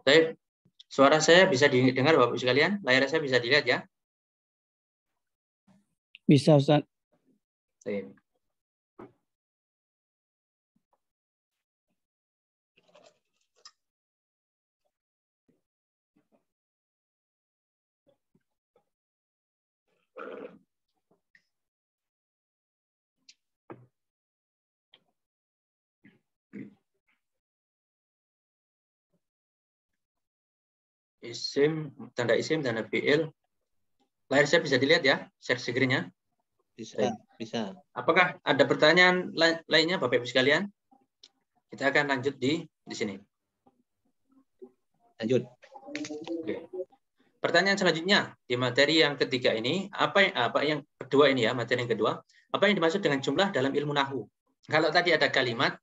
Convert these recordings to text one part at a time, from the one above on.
Baik, suara saya bisa didengar Bapak Ibu sekalian? Layar saya bisa dilihat ya? Bisa, Ustaz. Baik. Isim, tanda isim, tanda fiil. Layar saya bisa dilihat ya, share screen-nya? Bisa, bisa. Apakah ada pertanyaan lainnya Bapak Ibu sekalian? Kita akan lanjut di sini. Lanjut. Oke. Pertanyaan selanjutnya di materi yang ketiga ini, apa yang kedua ini ya, materi yang kedua, apa yang dimaksud dengan jumlah dalam ilmu nahwu? Kalau tadi ada kalimat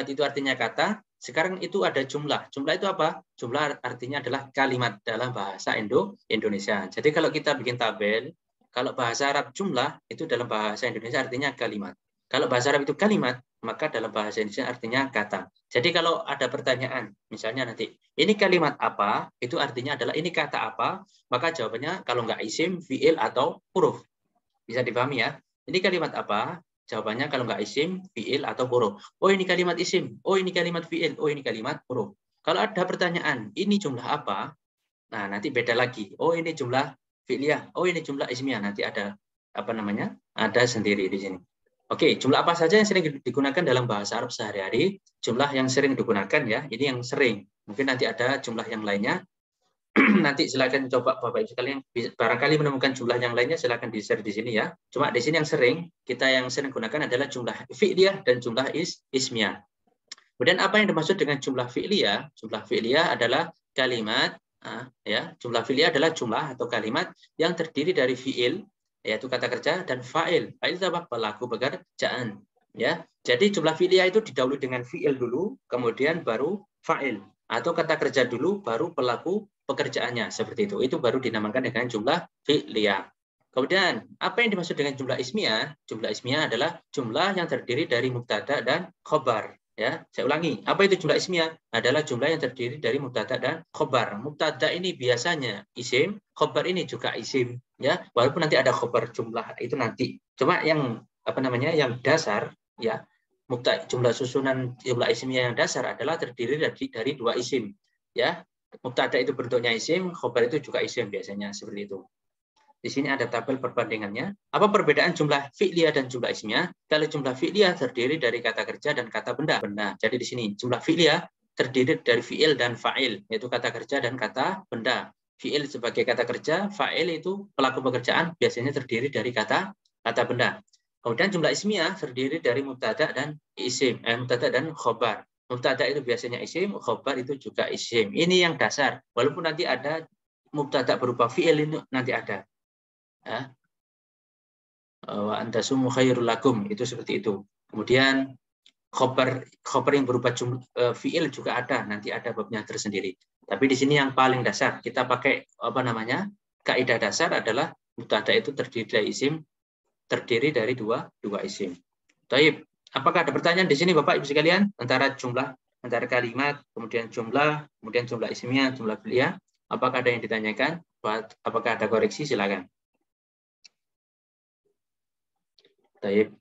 itu artinya kata, sekarang itu ada jumlah. Jumlah itu apa? Jumlah artinya adalah kalimat dalam bahasa Indonesia. Jadi kalau kita bikin tabel, kalau bahasa Arab jumlah, itu dalam bahasa Indonesia artinya kalimat. Kalau bahasa Arab itu kalimat, maka dalam bahasa Indonesia artinya kata. Jadi kalau ada pertanyaan, misalnya nanti, ini kalimat apa? Itu artinya adalah ini kata apa? Maka jawabannya kalau nggak isim, fiil, atau huruf. Bisa dipahami ya? Ini kalimat apa? Jawabannya kalau nggak isim, fiil, atau huruf. Oh ini kalimat isim, oh ini kalimat fiil, oh ini kalimat huruf. Kalau ada pertanyaan, ini jumlah apa? Nah nanti beda lagi. Oh ini jumlah fi'liyah, oh ini jumlah ismiyah. Nanti ada apa namanya? Ada sendiri di sini. Oke, jumlah apa saja yang sering digunakan dalam bahasa Arab sehari-hari? Jumlah yang sering digunakan ya, ini yang sering. Mungkin nanti ada jumlah yang lainnya. Nanti silakan coba Bapak Ibu sekalian, barangkali menemukan jumlah yang lainnya silakan di-share di sini ya. Cuma di sini yang sering gunakan adalah jumlah fi'liyah dan jumlah ismiyah. Kemudian apa yang dimaksud dengan jumlah fi'liyah? Jumlah fi'liyah adalah kalimat ya, jumlah fi'liyah adalah jumlah atau kalimat yang terdiri dari fi'il yaitu kata kerja dan fa'il. Fa'il itu apa? Pelaku pekerjaan ya. Jadi jumlah fi'liyah itu didahului dengan fi'il dulu, kemudian baru fa'il, atau kata kerja dulu baru pelaku pekerjaannya, seperti itu. Itu baru dinamakan dengan jumlah fi'liyah. Kemudian, apa yang dimaksud dengan jumlah ismiyah? Jumlah ismiyah adalah jumlah yang terdiri dari mubtada dan khobar. Ya, saya ulangi. Apa itu jumlah ismiyah? Adalah jumlah yang terdiri dari mubtada dan khobar. Mubtada ini biasanya isim, khobar ini juga isim. Ya, walaupun nanti ada khobar jumlah itu nanti. Cuma yang apa namanya? Yang dasar, ya, jumlah susunan jumlah ismiyah yang dasar adalah terdiri dari dua isim. Ya, mubtada itu bentuknya isim, khobar itu juga isim biasanya seperti itu. Di sini ada tabel perbandingannya. Apa perbedaan jumlah fi'liyah dan jumlah ismiyah? Kalau jumlah fi'liyah terdiri dari kata kerja dan kata benda. Jadi di sini jumlah fi'liyah terdiri dari fi'il dan fa'il, yaitu kata kerja dan kata benda. Fi'il sebagai kata kerja, fa'il itu pelaku pekerjaan, biasanya terdiri dari kata benda. Kemudian jumlah ismiyah terdiri dari mubtada dan isim, mubtada dan khobar. Mubtada itu biasanya isim, khobar itu juga isim. Ini yang dasar. Walaupun nanti ada mubtada berupa fi'il itu nanti ada. Ya. Wa antasumu khairul lakum, itu seperti itu. Kemudian khobar yang berupa fi'il juga ada, nanti ada babnya tersendiri. Tapi di sini yang paling dasar kita pakai apa namanya? Kaidah dasar adalah mubtada itu terdiri dari dua isim. Taib. Apakah ada pertanyaan di sini Bapak Ibu sekalian antara kalimat, kemudian jumlah ismiyah, jumlah fi'liyah? Apakah ada yang ditanyakan? Apakah ada koreksi? Silakan. Taib.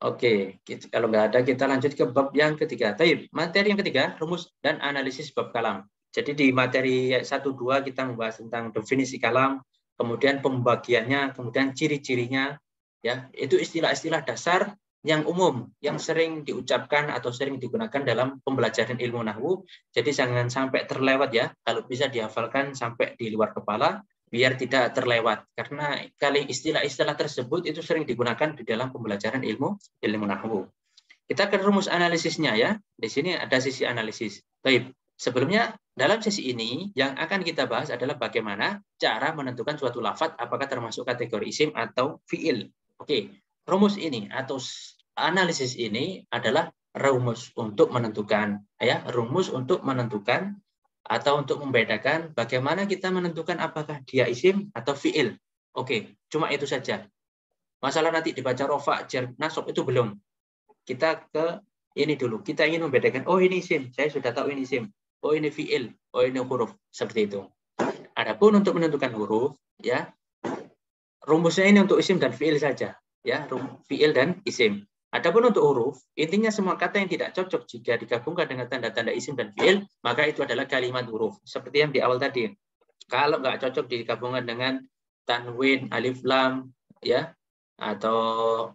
Oke, kalau nggak ada kita lanjut ke bab yang ketiga. Taib. Materi yang ketiga, rumus dan analisis bab kalam. Jadi di materi 1-2 kita membahas tentang definisi kalam, kemudian pembagiannya, kemudian ciri-cirinya, ya itu istilah-istilah dasar yang umum, yang sering diucapkan atau sering digunakan dalam pembelajaran ilmu nahwu. Jadi jangan sampai terlewat ya. Kalau bisa dihafalkan sampai di luar kepala, biar tidak terlewat, karena kali istilah-istilah tersebut itu sering digunakan di dalam pembelajaran ilmu nahwu. Kita ke rumus analisisnya ya. Di sini ada sisi analisis. Baik. Sebelumnya dalam sesi ini yang akan kita bahas adalah bagaimana cara menentukan suatu lafaz apakah termasuk kategori isim atau fiil. Oke. Rumus ini atau analisis ini adalah rumus untuk menentukan, ya, rumus untuk menentukan atau untuk membedakan bagaimana kita menentukan apakah dia isim atau fiil. Oke, cuma itu saja. Masalah nanti dibaca rofa, jar, nasab itu belum. Kita ke ini dulu. Kita ingin membedakan, oh ini isim, saya sudah tahu ini isim. Oh ini fiil, oh ini huruf, seperti itu. Adapun untuk menentukan huruf, ya, rumusnya ini untuk isim dan fiil saja, ya, fiil dan isim. Adapun untuk huruf, intinya semua kata yang tidak cocok jika digabungkan dengan tanda-tanda isim dan fiil, maka itu adalah kalimat huruf. Seperti yang di awal tadi. Kalau nggak cocok digabungkan dengan tanwin, alif lam, ya, atau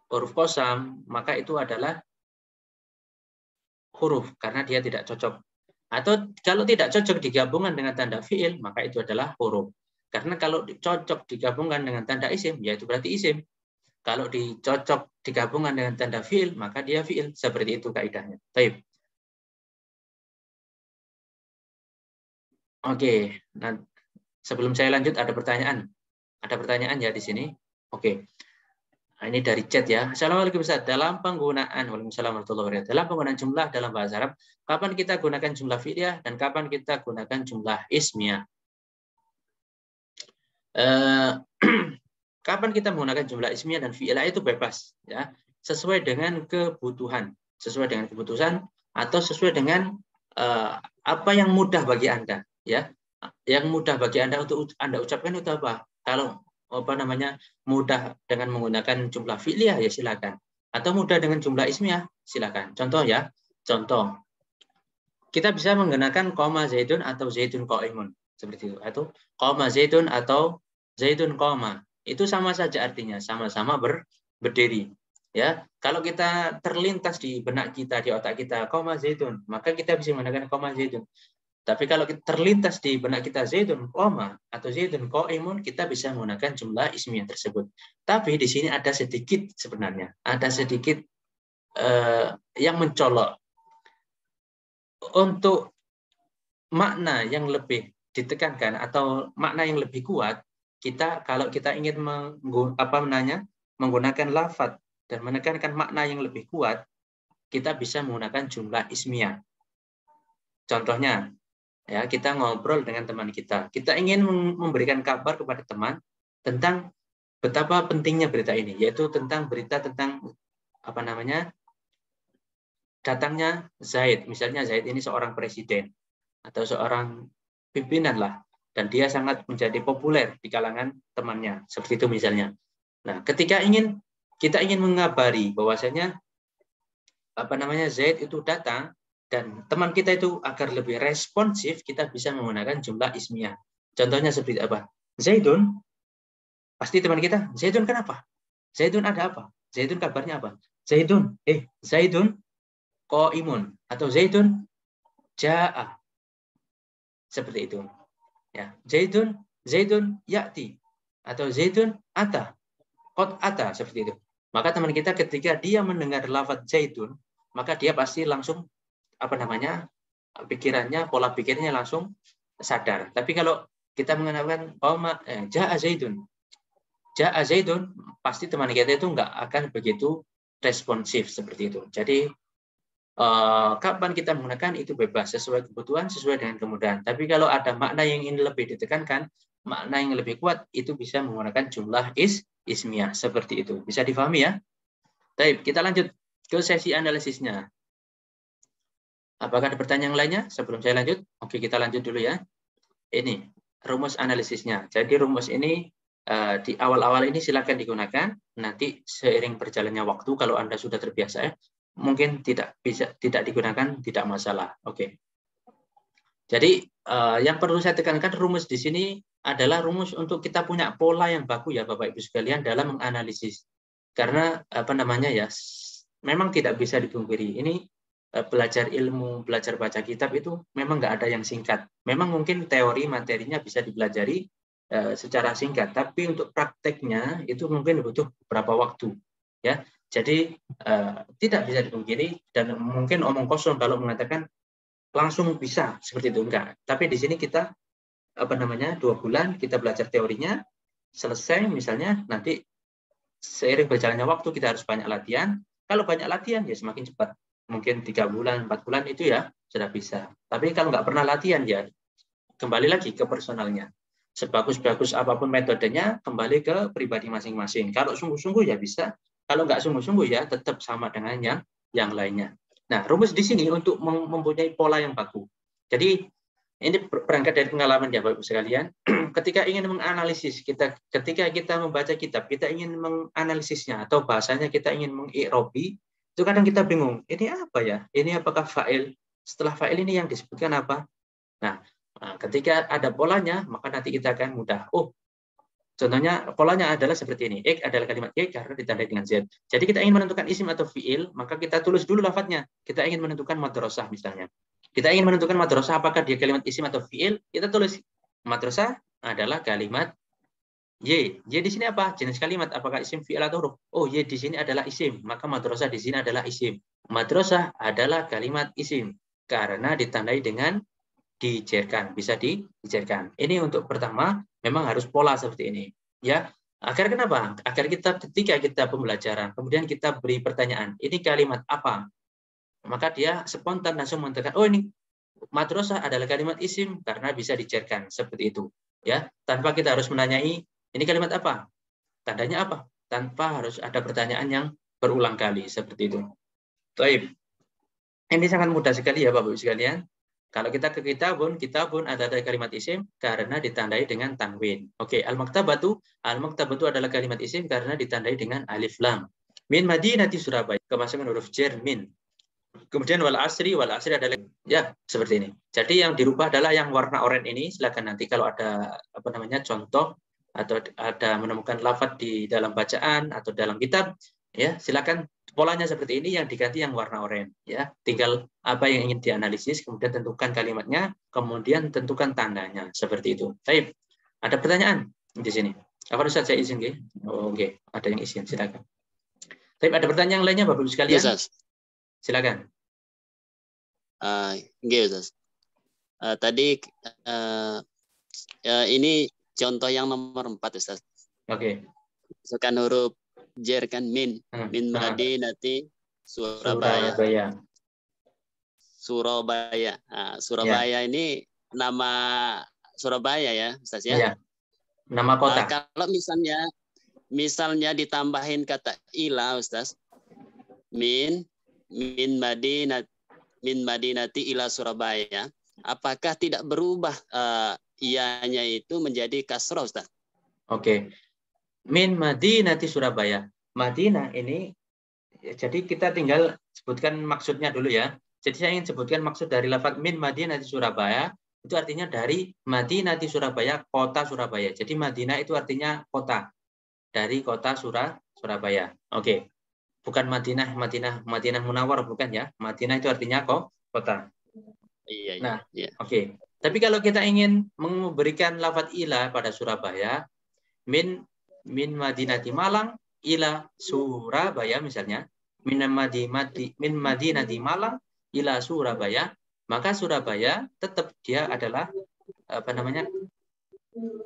huruf qasam, maka itu adalah huruf karena dia tidak cocok. Atau kalau tidak cocok digabungkan dengan tanda fiil, maka itu adalah huruf. Karena kalau cocok digabungkan dengan tanda isim, yaitu berarti isim. Kalau dicocok digabungkan dengan tanda fiil, maka dia fiil. Seperti itu kaidahnya. Baik. Oke, nah, sebelum saya lanjut ada pertanyaan. Ada pertanyaan ya di sini. Oke. Nah, ini dari chat ya. Assalamualaikum Ustaz. Dalam penggunaan dalam penggunaan jumlah dalam bahasa Arab, kapan kita gunakan jumlah fi'liyah dan kapan kita gunakan jumlah ismiyah? Kapan kita menggunakan jumlah ismiyah dan fi'liyah itu bebas, ya, sesuai dengan kebutuhan, atau sesuai dengan apa yang mudah bagi Anda, ya. Yang mudah bagi Anda untuk Anda ucapkan itu apa? Kalau mudah dengan menggunakan jumlah fi'liyah, ya silakan. Atau mudah dengan jumlah ismiyah, silakan. Contoh ya, contoh. Kita bisa menggunakan koma zaidun atau zaidun qaimun, seperti itu. Atau koma zaidun atau zaidun koma. Itu sama saja artinya, sama-sama berdiri. Ya, kalau kita terlintas di benak kita, di otak kita, koma zaidun, maka kita bisa menggunakan koma zaidun. Tapi kalau kita terlintas di benak kita zaidun koma atau zaidun qaimun, kita bisa menggunakan jumlah ismiyah tersebut. Tapi di sini ada sedikit sebenarnya, ada sedikit yang mencolok. Untuk makna yang lebih ditekankan atau makna yang lebih kuat, kalau kita ingin menggunakan lafadz dan menekankan makna yang lebih kuat, kita bisa menggunakan jumlah ismiyah. Contohnya, ya, kita ngobrol dengan teman kita. Kita ingin memberikan kabar kepada teman tentang betapa pentingnya berita ini, yaitu tentang berita tentang datangnya Zaid. Misalnya Zaid ini seorang presiden atau seorang pimpinan lah, dan dia sangat menjadi populer di kalangan temannya. Seperti itu misalnya. Nah, ketika kita ingin mengabari bahwasanya Zaid itu datang, dan teman kita itu agar lebih responsif, kita bisa menggunakan jumlah ismiyah. Contohnya seperti apa? Zaidun, pasti teman kita, Zaidun kenapa? Zaidun ada apa? Zaidun kabarnya apa? Zaidun qaimun atau Zaidun jaa. Seperti itu. Ya, Zaidun ya'ti atau Zaidun ata. Qad ata, seperti itu. Maka teman kita ketika dia mendengar lafaz Zaidun, maka dia pasti langsung pikirannya, pola pikirnya langsung sadar. Tapi kalau kita menggunakan jaa Zaidun, pasti teman kita itu nggak akan begitu responsif seperti itu. Jadi kapan kita menggunakan itu bebas, sesuai kebutuhan, sesuai dengan kemudahan. Tapi kalau ada makna yang ingin lebih ditekankan, makna yang lebih kuat, itu bisa menggunakan jumlah ismiyah. Seperti itu. Bisa difahami ya? Baik, kita lanjut ke sesi analisisnya. Apakah ada pertanyaan lainnya sebelum saya lanjut? Oke, kita lanjut dulu ya. Ini rumus analisisnya. Jadi rumus ini di awal-awal ini silakan digunakan. Nanti seiring berjalannya waktu, kalau Anda sudah terbiasa, mungkin tidak digunakan, tidak masalah. Oke. Jadi yang perlu saya tekankan, rumus di sini adalah rumus untuk kita punya pola yang baku ya Bapak Ibu sekalian dalam menganalisis. Karena memang tidak bisa dipungkiri. Ini belajar ilmu, belajar baca kitab itu memang nggak ada yang singkat. Memang mungkin teori materinya bisa dipelajari secara singkat, tapi untuk prakteknya itu mungkin butuh beberapa waktu. Ya, jadi tidak bisa dipungkiri, dan mungkin omong kosong kalau mengatakan langsung bisa seperti itu, enggak. Tapi di sini kita 2 bulan kita belajar teorinya, selesai misalnya, nanti seiring berjalannya waktu kita harus banyak latihan. Kalau banyak latihan ya semakin cepat. Mungkin 3 bulan, 4 bulan itu ya sudah bisa. Tapi kalau nggak pernah latihan ya kembali lagi ke personalnya. Sebagus-bagus apapun metodenya, kembali ke pribadi masing-masing. Kalau sungguh-sungguh ya bisa. Kalau nggak sungguh-sungguh ya tetap sama dengan yang lainnya. Nah, rumus di sini untuk mempunyai pola yang baku. Jadi ini berangkat dari pengalaman ya Bapak Ibu sekalian. Ketika ingin menganalisis ketika kita membaca kitab, kita ingin menganalisisnya atau bahasanya kita ingin mengirobi, itu kadang kita bingung. Ini apa ya? Ini apakah fa'il? Setelah fa'il ini yang disebutkan apa? Nah, ketika ada polanya, maka nanti kita akan mudah. Oh, contohnya polanya adalah seperti ini. X adalah kalimat Y karena ditandai dengan Z. Jadi kita ingin menentukan isim atau fiil, maka kita tulis dulu lafadznya. Kita ingin menentukan madrasah misalnya. Kita ingin menentukan madrasah apakah dia kalimat isim atau fiil, kita tulis madrasah adalah kalimat Y. Y di sini apa? Jenis kalimat apakah isim, fiil atau huruf? Oh, Y di sini adalah isim, maka madrasah di sini adalah isim. Madrasah adalah kalimat isim karena ditandai dengan dijerkan, bisa dijerkan. Ini untuk pertama memang harus pola seperti ini, ya. Agar kenapa? Agar kita ketika kita pembelajaran, kemudian kita beri pertanyaan, ini kalimat apa? Maka dia spontan langsung mengatakan, oh ini madrasah adalah kalimat isim karena bisa dijerkan seperti itu, ya. Tanpa kita harus menanyai, ini kalimat apa? Tandanya apa? Tanpa harus ada pertanyaan yang berulang kali seperti itu. Baik. Ini sangat mudah sekali ya Bapak Ibu sekalian. Kalau kita ke kitabun ada kalimat isim karena ditandai dengan tanwin. Oke, al-maktabatu adalah kalimat isim karena ditandai dengan alif lam. Min Madinati Surabaya, kemasukan huruf jar min. Kemudian wal asri adalah ya seperti ini. Jadi yang dirubah adalah yang warna oranye ini. Silakan nanti kalau ada contoh atau ada menemukan lafadz di dalam bacaan atau dalam kitab, ya silakan polanya seperti ini, yang diganti yang warna oranye, ya. Tinggal apa yang ingin dianalisis, kemudian tentukan kalimatnya, kemudian tentukan tandanya seperti itu. Baik, ada pertanyaan di sini? Apa Ustaz saya izin, nggih? Oh, oke, ada yang izin, silakan. Baik, ada pertanyaan lainnya Bapak Ibu sekalian? Ustaz. Silakan. Nggih, Ustaz. Tadi ini contoh yang nomor 4, Ustaz. Oke. Masukkan huruf jar kan min Madinati Surabaya. Surabaya ini nama Surabaya ya, Ustaz ya? Iya. Nama kota. Kalau misalnya ditambahin kata ila, Ustaz. Min Madinati ila Surabaya. Apakah tidak berubah ianya itu menjadi kasrah, Ustaz? Oke. Min Madinati Surabaya. Madinah ini, jadi kita tinggal sebutkan maksudnya dulu ya. Jadi saya ingin sebutkan maksud dari lafaz min Madinati Surabaya, itu artinya dari Madinati Surabaya, kota Surabaya. Jadi Madinah itu artinya kota. Dari kota Surabaya. Oke. Bukan Madinah Munawwar, bukan ya. Madinah itu artinya kota. Iya. Nah, iya. Oke. Tapi kalau kita ingin memberikan lafaz ila pada Surabaya, min Madinati Malang ila Surabaya misalnya, min Madinati Malang ila Surabaya, maka Surabaya tetap dia adalah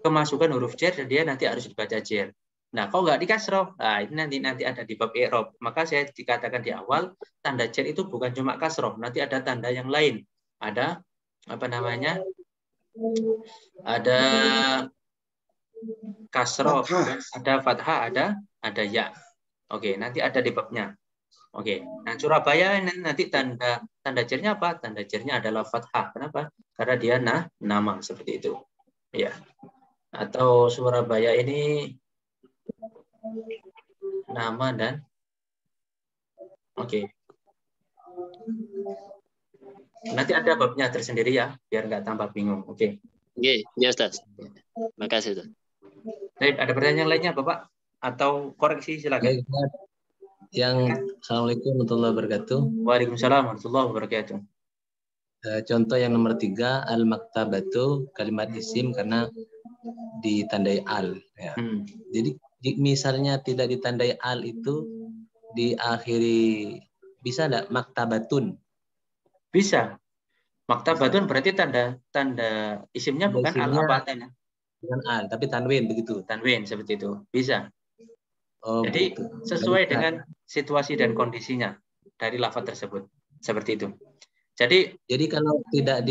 kemasukan huruf jar, dan dia nanti harus dibaca jar. Nah, kalau nggak dikasroh, nah ini nanti ada di bab i'rab. Maka saya dikatakan di awal, tanda jar itu bukan cuma kasroh, nanti ada tanda yang lain. Ada ada kasroh, ada fathah, ada ya. Oke, nanti ada di babnya. Oke, nah Surabaya nanti tanda jarnya apa? Tanda jarnya adalah fathah. Kenapa? Karena dia nama seperti itu. Ya. Atau Surabaya ini nama dan oke. Nanti ada babnya tersendiri ya, biar nggak tambah bingung. Oke. Oke, ya Ustaz. Makasih, Ustaz. Baik, ada pertanyaan lainnya Bapak? Atau koreksi silakan. Assalamualaikum warahmatullahi wabarakatuh. Waalaikumsalam warahmatullahi wabarakatuh. Contoh yang nomor 3, al-maktabatu kalimat isim karena ditandai al. Ya. Jadi misalnya tidak ditandai al itu diakhiri, bisa enggak maktabatun? Bisa. Maktabatun berarti tanda isimnya bukan al apa tanda? Bukan al, tapi tanwin begitu. Tanwin seperti itu. Bisa. Jadi begitu. sesuai Baik, dengan situasi dan kondisinya dari lafaz tersebut. Seperti itu. Jadi kalau tidak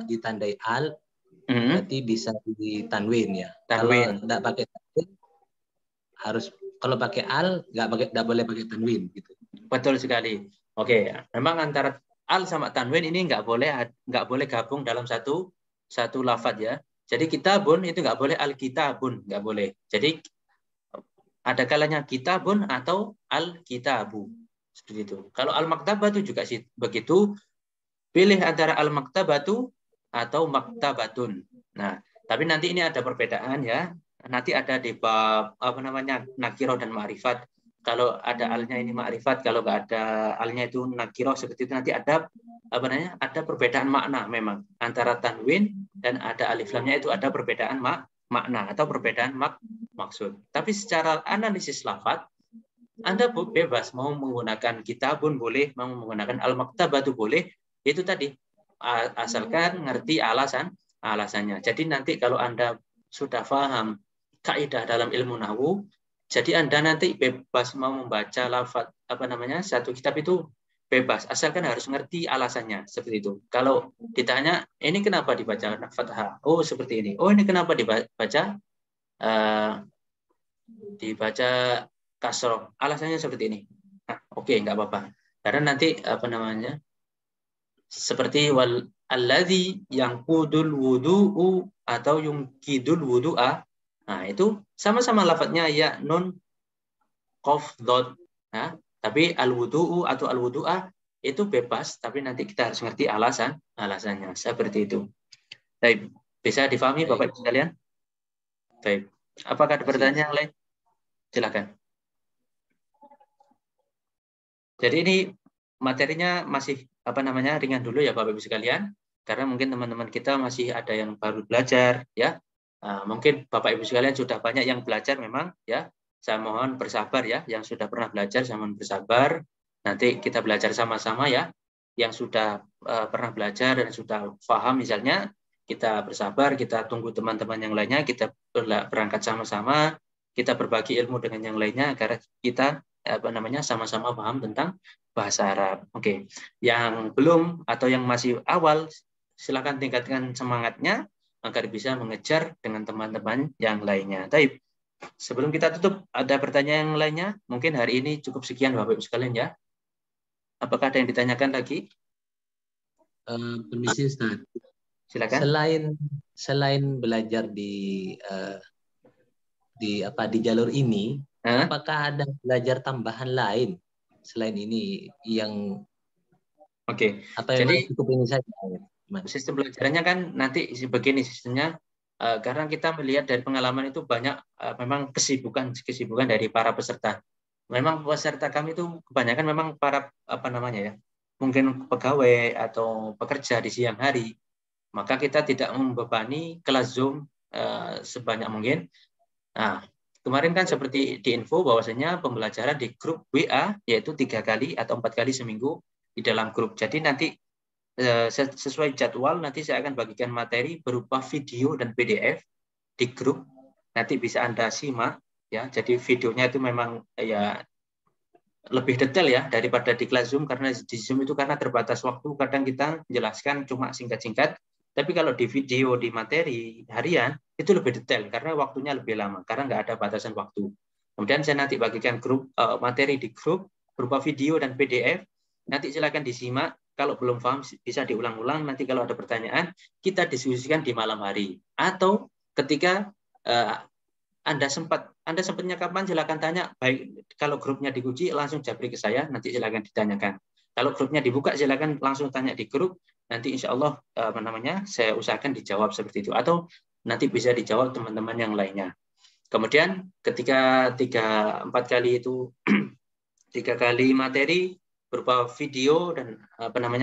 ditandai al, berarti bisa ditanwin ya. Tanwin. Kalau tidak pakai tanwin, kalau pakai al nggak boleh pakai tanwin gitu. Betul sekali. Oke, memang antara al sama tanwin ini nggak boleh gabung dalam satu lafaz ya. Jadi kitabun itu nggak boleh al kitabun, nggak boleh. Jadi ada kalanya kitabun atau al kitabu. Seperti itu. Kalau al maktabatu juga sih begitu. Pilih antara al maktabatu atau maktabatun. Nah, tapi nanti ini ada perbedaan ya. Nanti ada di bab nakirah dan ma'rifat. Kalau ada alnya ini ma'rifat, kalau nggak ada alnya itu nakirah, seperti itu nanti ada ada perbedaan makna memang antara tanwin dan ada alif lamnya, itu ada perbedaan makna atau perbedaan maksud. Tapi secara analisis lafaz Anda bebas mau menggunakan kitabun boleh, mau menggunakan al-maktabatu boleh, itu tadi asalkan ngerti alasannya. Jadi nanti kalau Anda sudah paham kaidah dalam ilmu nahwu, jadi Anda nanti bebas mau membaca lafaz satu kitab itu bebas, asalkan harus ngerti alasannya, seperti itu. Kalau ditanya ini kenapa dibaca fathah, oh seperti ini. Oh ini kenapa dibaca kasroh, alasannya seperti ini. Nah, oke, nggak apa-apa. Karena nanti seperti alladzi yang kudul wudu'u atau yungkidul wudu'a. Nah, itu sama-sama lafadznya ya nun qaf dot. Nah, tapi al wudu'u atau al wudu'a itu bebas, tapi nanti kita harus ngerti alasannya. Seperti itu. Baik, bisa difahami Bapak Ibu sekalian? Baik. Apakah ada pertanyaan yang lain? Silakan. Jadi ini materinya masih ringan dulu ya Bapak Ibu sekalian, karena mungkin teman-teman kita masih ada yang baru belajar ya. Mungkin Bapak Ibu sekalian sudah banyak yang belajar memang ya. Saya mohon bersabar ya, yang sudah pernah belajar saya mohon bersabar. Nanti kita belajar sama-sama ya. Yang sudah pernah belajar dan sudah paham misalnya, kita bersabar, kita tunggu teman-teman yang lainnya, kita berangkat sama-sama, kita berbagi ilmu dengan yang lainnya agar kita sama-sama paham tentang bahasa Arab. Oke. Yang belum atau yang masih awal, silakan tingkatkan semangatnya agar bisa mengejar dengan teman-teman yang lainnya. Baik. Sebelum kita tutup, ada pertanyaan yang lainnya? Mungkin hari ini cukup sekian Bapak Ibu sekalian ya. Apakah ada yang ditanyakan lagi? Permisi Ustaz. Silakan. Selain belajar di jalur ini, apakah ada belajar tambahan lain selain ini yang jadi cukup ini saja? Sistem belajarannya kan nanti begini sistemnya, karena kita melihat dari pengalaman itu banyak memang kesibukan dari para peserta. Memang peserta kami itu kebanyakan memang para mungkin pegawai atau pekerja di siang hari, maka kita tidak membebani kelas Zoom sebanyak mungkin. Nah, kemarin kan seperti diinfo bahwasanya pembelajaran di grup WA yaitu 3 kali atau 4 kali seminggu di dalam grup. Jadi nanti sesuai jadwal nanti saya akan bagikan materi berupa video dan PDF di grup. Nanti bisa Anda simak ya. Jadi videonya itu memang ya lebih detail ya daripada di kelas Zoom, karena di Zoom itu karena terbatas waktu kadang kita menjelaskan cuma singkat-singkat. Tapi kalau di video, di materi harian, itu lebih detail karena waktunya lebih lama, karena nggak ada batasan waktu. Kemudian saya nanti bagikan grup materi di grup berupa video dan PDF. Nanti silakan disimak. Kalau belum paham bisa diulang-ulang. Nanti kalau ada pertanyaan, kita diskusikan di malam hari. Atau ketika Anda sempatnya kapan, silakan tanya. Baik, kalau grupnya dikunci langsung japri ke saya, nanti silakan ditanyakan. Kalau grupnya dibuka, silakan langsung tanya di grup. Nanti insya Allah saya usahakan dijawab seperti itu, atau nanti bisa dijawab teman-teman yang lainnya. Kemudian ketika 3-4 kali itu 3 kali materi berupa video dan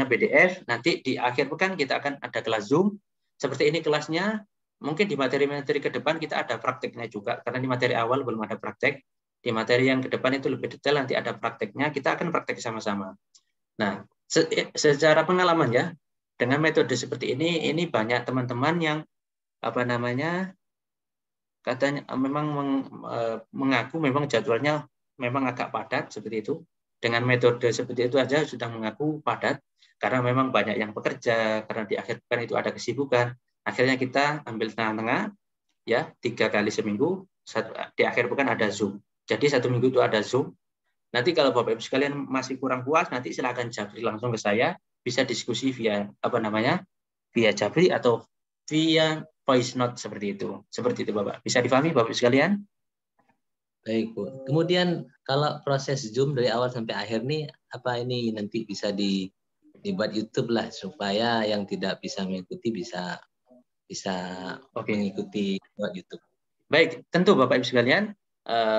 PDF, nanti di akhir pekan kita akan ada kelas Zoom. Seperti ini kelasnya. Mungkin di materi-materi ke depan kita ada prakteknya juga, karena di materi awal belum ada praktek. Di materi yang ke depan itu lebih detail, nanti ada prakteknya, kita akan praktek sama-sama. Nah, secara pengalaman ya, dengan metode seperti ini banyak teman-teman yang katanya memang mengaku memang jadwalnya memang agak padat seperti itu. Dengan metode seperti itu aja sudah mengaku padat karena memang banyak yang bekerja, karena di akhir pekan itu ada kesibukan. Akhirnya kita ambil tengah-tengah, ya 3 kali seminggu. Di akhir pekan ada Zoom. Jadi 1 minggu itu ada Zoom. Nanti kalau Bapak Ibu sekalian masih kurang puas, nanti silakan japri langsung ke saya. Bisa diskusi via via japri atau via voice note seperti itu. Seperti itu Bapak. Bisa dipahami Bapak Ibu sekalian? Baik, Bu. Kemudian kalau proses Zoom dari awal sampai akhir nih, apa ini nanti bisa dibuat YouTube lah supaya yang tidak bisa mengikuti bisa mengikuti buat YouTube. Baik, tentu Bapak Ibu sekalian,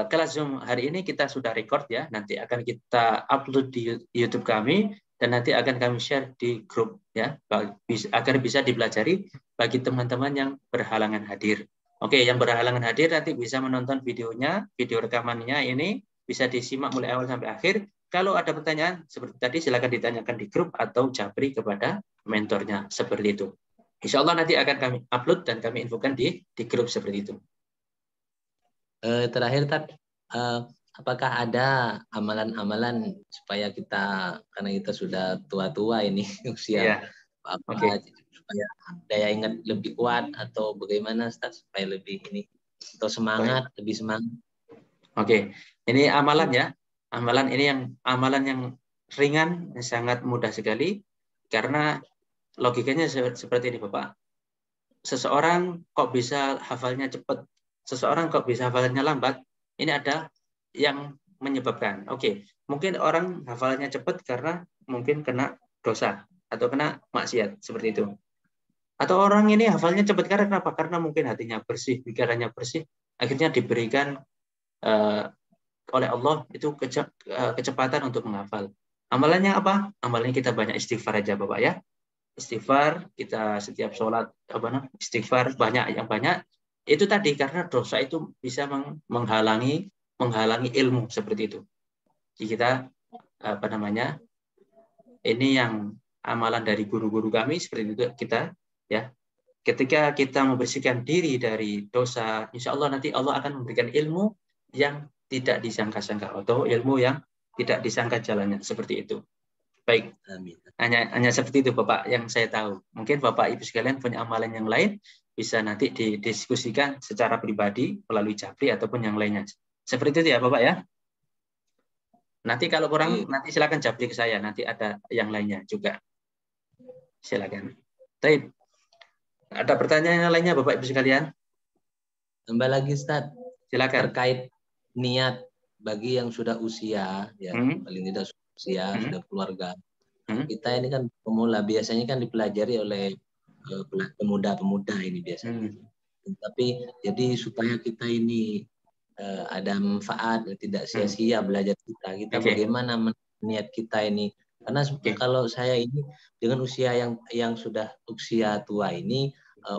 kelas Zoom hari ini kita sudah record ya. Nanti akan kita upload di YouTube kami dan nanti akan kami share di grup ya, agar bisa dipelajari bagi teman-teman yang berhalangan hadir. Oke, yang berhalangan hadir nanti bisa menonton videonya, video rekamannya ini bisa disimak mulai awal sampai akhir. Kalau ada pertanyaan seperti tadi silakan ditanyakan di grup atau japri kepada mentornya seperti itu. Insya Allah nanti akan kami upload dan kami infokan di grup seperti itu. Terakhir, apakah ada amalan-amalan supaya kita, karena kita sudah tua-tua ini usia, supaya daya ingat lebih kuat atau bagaimana, Ustaz, supaya lebih ini atau semangat, lebih semangat? Oke, ini amalan ya. Amalan yang ringan, sangat mudah sekali karena logikanya seperti ini Bapak. Seseorang kok bisa hafalnya cepat, seseorang kok bisa hafalnya lambat, ini ada yang menyebabkan. Oke, mungkin orang hafalannya cepat karena mungkin kena dosa atau kena maksiat seperti itu. Atau orang ini hafalnya cepat karena kenapa? Karena mungkin hatinya bersih, pikirannya bersih, akhirnya diberikan oleh Allah itu kecepatan untuk menghafal. Amalannya apa? Amalannya kita banyak istighfar aja Bapak ya. Istighfar, kita setiap sholat istighfar banyak itu tadi karena dosa itu bisa menghalangi ilmu seperti itu. Jadi kita ini yang amalan dari guru-guru kami seperti itu kita ya. Ketika kita membersihkan diri dari dosa, insya Allah nanti Allah akan memberikan ilmu yang tidak disangka-sangka atau ilmu yang tidak disangka jalannya seperti itu. Baik, hanya seperti itu Bapak yang saya tahu. Mungkin Bapak Ibu sekalian punya amalan yang lain, bisa nanti didiskusikan secara pribadi melalui japri ataupun yang lainnya. Seperti itu ya Bapak ya. Nanti kalau kurang, nanti silakan japri ke saya. Nanti ada yang lainnya juga. Silakan. Baik. Ada pertanyaan yang lainnya Bapak Ibu sekalian? Tambah lagi Ustaz. Silakan. Terkait niat bagi yang sudah usia, ya paling tidak usia, sudah keluarga. Kita ini kan pemula, biasanya kan dipelajari oleh pemuda-pemuda ini biasanya. Tapi jadi supaya kita ini ada manfaat, tidak sia-sia belajar kita bagaimana niat kita ini. Karena kalau saya ini dengan usia yang sudah usia tua ini,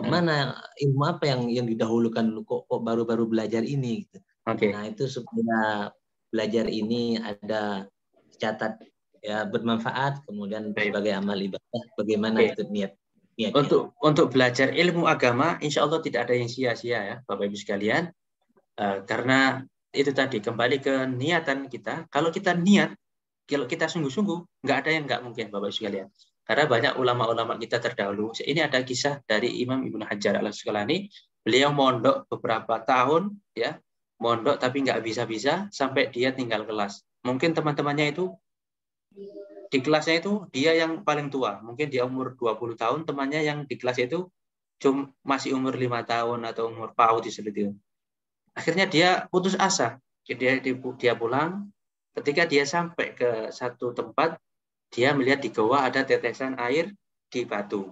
mana ilmu apa yang didahulukan dulu, kok baru-baru belajar ini gitu. Nah itu supaya belajar ini ada catat ya bermanfaat, kemudian sebagai amal ibadah, bagaimana itu niatnya. Untuk belajar ilmu agama, insya Allah tidak ada yang sia-sia ya Bapak Ibu sekalian, karena itu tadi kembali ke niatan kita. Kalau kita niat, kalau kita sungguh-sungguh, nggak ada yang nggak mungkin Bapak Ibu sekalian. Karena banyak ulama-ulama kita terdahulu. Ini ada kisah dari Imam Ibnu Hajar al-Asqalani. Beliau mondok beberapa tahun, ya, mondok tapi nggak bisa-bisa sampai dia tinggal kelas. Mungkin teman-temannya itu di kelasnya itu dia yang paling tua. Mungkin dia umur 20 tahun, temannya yang di kelas itu masih umur 5 tahun atau umur PAUD seperti itu. Akhirnya dia putus asa. Dia pulang. Ketika dia sampai ke satu tempat, dia melihat di goa ada tetesan air di batu.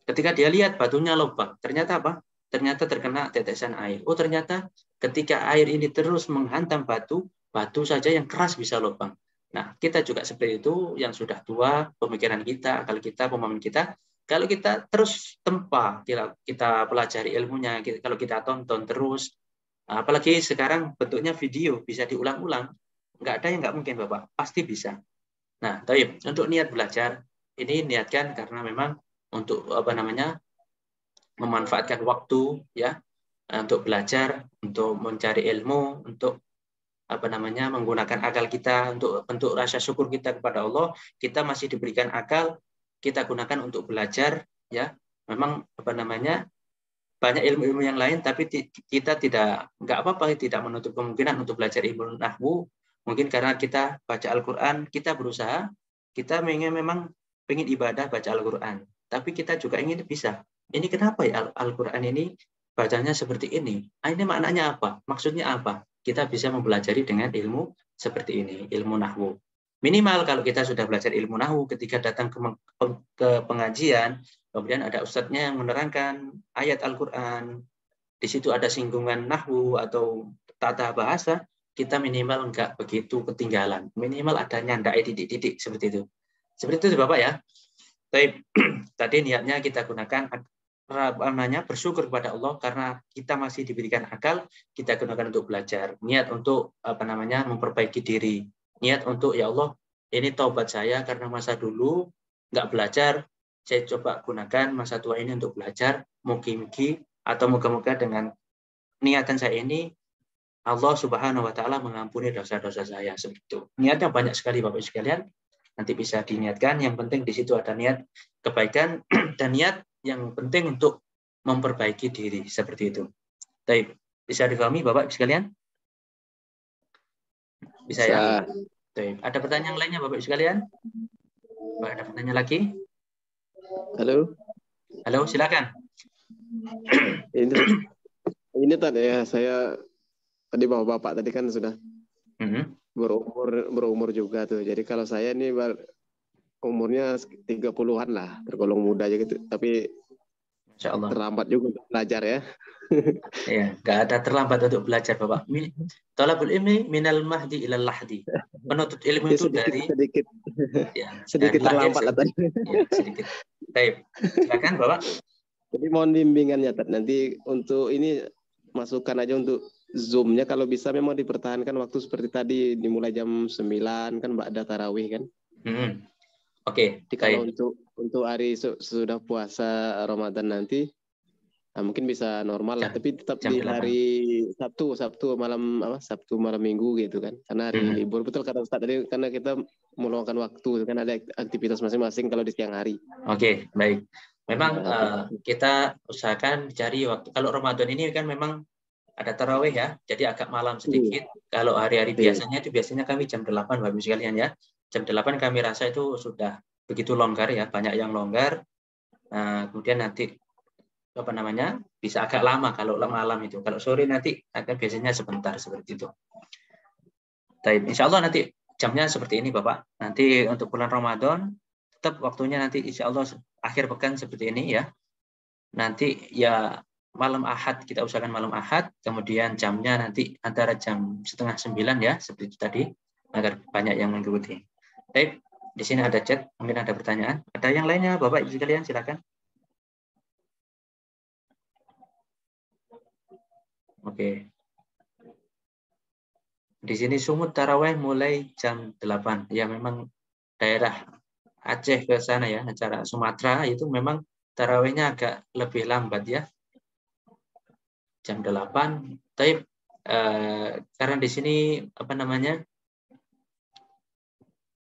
Ketika dia lihat batunya lubang, ternyata apa? Ternyata terkena tetesan air. Oh, ternyata ketika air ini terus menghantam batu saja yang keras bisa lubang. Nah, kita juga seperti itu, yang sudah tua, pemikiran kita, akal kita, pemahaman kita, kalau kita terus tempa, kita pelajari ilmunya, kalau kita tonton terus, apalagi sekarang bentuknya video, bisa diulang-ulang, nggak ada yang nggak mungkin Bapak, pasti bisa. Nah, tapi untuk niat belajar, ini niatkan karena memang untuk memanfaatkan waktu, ya, untuk belajar, untuk mencari ilmu, untuk menggunakan akal kita untuk bentuk rasa syukur kita kepada Allah. Kita masih diberikan akal, kita gunakan untuk belajar, ya. Memang banyak ilmu-ilmu yang lain, tapi kita nggak apa-apa, tidak menutup kemungkinan untuk belajar ilmu nahwu. Mungkin karena kita baca Al-Quran, kita berusaha, kita memang ingin ibadah baca Al-Quran, tapi kita juga ingin bisa. Ini kenapa ya Al-Quran ini bacanya seperti ini? Ini maknanya apa? Maksudnya apa? Kita bisa mempelajari dengan ilmu seperti ini, ilmu nahwu. Minimal kalau kita sudah belajar ilmu nahwu, ketika datang ke pengajian, kemudian ada ustadznya yang menerangkan ayat Al-Quran, di situ ada singgungan nahwu atau tata bahasa, kita minimal enggak begitu ketinggalan. Minimal ada nyandai titik-titik seperti itu. Seperti itu Bapak ya. Tadi niatnya kita gunakan bersyukur kepada Allah karena kita masih diberikan akal, kita gunakan untuk belajar. Niat untuk memperbaiki diri. Niat untuk ya Allah, ini taubat saya karena masa dulu nggak belajar, saya coba gunakan masa tua ini untuk belajar. Mungkin atau moga-moga dengan niatan saya ini Allah Subhanahu wa taala mengampuni dosa-dosa saya, seperti itu. Niatnya banyak sekali Bapak sekalian. Nanti bisa diniatkan, yang penting di situ ada niat kebaikan dan niat yang penting untuk memperbaiki diri, seperti itu. Baik, bisa dipahami Bapak sekalian? Bisa ya? Baik. Ada pertanyaan lainnya Bapak sekalian? Bapak, ada pertanyaan lagi? Halo. Halo, silakan. Ini tadi ya, saya tadi Bapak tadi kan sudah berumur juga tuh. Jadi kalau saya ini umurnya 30-an lah, tergolong muda aja gitu. Tapi terlambat juga untuk belajar ya. Iya, nggak ada terlambat untuk belajar Bapak. Thalabul ilmi minal mahdi ilal lahdi. Penuntut ilmu itu sedikit terlambat lah tadi. Ya, sedikit. Baik, silakan Bapak. Jadi mohon bimbingannya nanti untuk ini masukkan aja untuk Zoom-nya kalau bisa memang dipertahankan waktu seperti tadi dimulai jam 9 kan ba'da tarawih kan. Oke. Kalau untuk hari sudah puasa Ramadan nanti mungkin bisa normal lah, tapi tetap di hari Sabtu malam Minggu gitu kan. Karena hari libur betul kata Ustaz tadi, karena kita meluangkan waktu kan ada aktivitas masing-masing kalau di siang hari. Oke, baik. Memang kita usahakan cari waktu. Kalau Ramadan ini kan memang ada tarawih ya, jadi agak malam sedikit. Kalau hari-hari biasanya itu biasanya kami jam 8 Bapak sekalian ya. Jam 8 kami rasa itu sudah begitu longgar ya, banyak yang longgar. Kemudian nanti bisa agak lama kalau malam itu. Kalau sore nanti akan biasanya sebentar seperti itu. Tapi insya Allah nanti jamnya seperti ini Bapak. Nanti untuk bulan Ramadan tetap waktunya nanti insya Allah akhir pekan seperti ini ya. Nanti ya malam Ahad, kita usahakan malam Ahad, kemudian jamnya nanti antara jam 8:30 ya, seperti itu tadi, agar banyak yang mengikuti. Baik, di sini ada chat, mungkin ada pertanyaan. Ada yang lainnya, Bapak Ibu sekalian, silakan. Oke. Di sini Sumut tarawih mulai jam 8. Ya memang daerah Aceh ke sana ya, acara Sumatera itu memang tarawihnya agak lebih lambat ya. Jam 8. Tapi karena di sini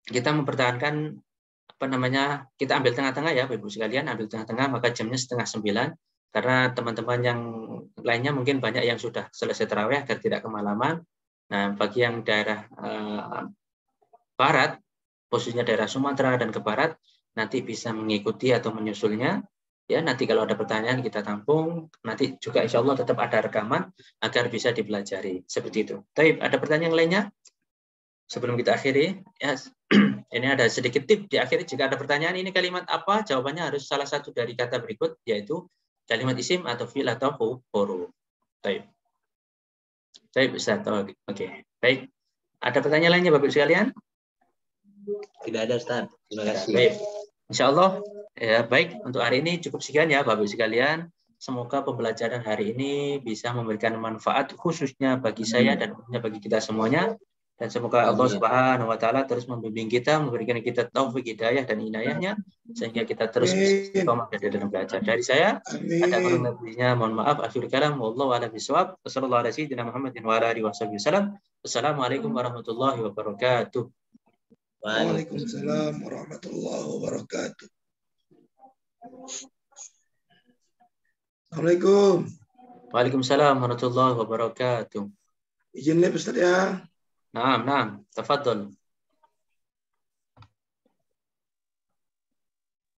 kita mempertahankan kita ambil tengah-tengah ya Ibu sekalian, ambil tengah-tengah, maka jamnya 8:30 karena teman-teman yang lainnya mungkin banyak yang sudah selesai tarawih agar tidak kemalaman. Nah, bagi yang daerah barat, khususnya daerah Sumatera dan ke barat, nanti bisa mengikuti atau menyusulnya. Ya, nanti kalau ada pertanyaan kita tampung, nanti juga insya Allah tetap ada rekaman agar bisa dipelajari. Seperti itu. Tapi ada pertanyaan lainnya? Sebelum kita akhiri, ya, ini ada sedikit tip di akhir. Jika ada pertanyaan, ini kalimat apa? Jawabannya harus salah satu dari kata berikut, yaitu kalimat isim atau fi'il atau huruf. Baik. Baik, Ustaz. Oke. Baik. Ada pertanyaan lainnya Bapak sekalian? Tidak ada, Ustaz. Terima kasih. Baik. Insya Allah, ya, baik, untuk hari ini cukup sekian ya Bapak sekalian. Semoga pembelajaran hari ini bisa memberikan manfaat khususnya bagi saya dan bagi kita semuanya. Dan semoga Allah Subhanahu wa taala terus membimbing kita, memberikan kita taufik hidayah dan inayahnya sehingga kita terus istiqomah dalam belajar. Dari saya ada kurang lebihnya mohon maaf. Akhirul kalam wallahu a'lam bishawab. Wassallallahu ala sayyidina Muhammadin wa ala alihi wasallam. Wassalamualaikum warahmatullahi wabarakatuh. Waalaikumsalam warahmatullahi wabarakatuh. Assalamualaikum. Waalaikumsalam warahmatullahi wabarakatuh. Izin live Ustaz ya. Naam, tafadhol.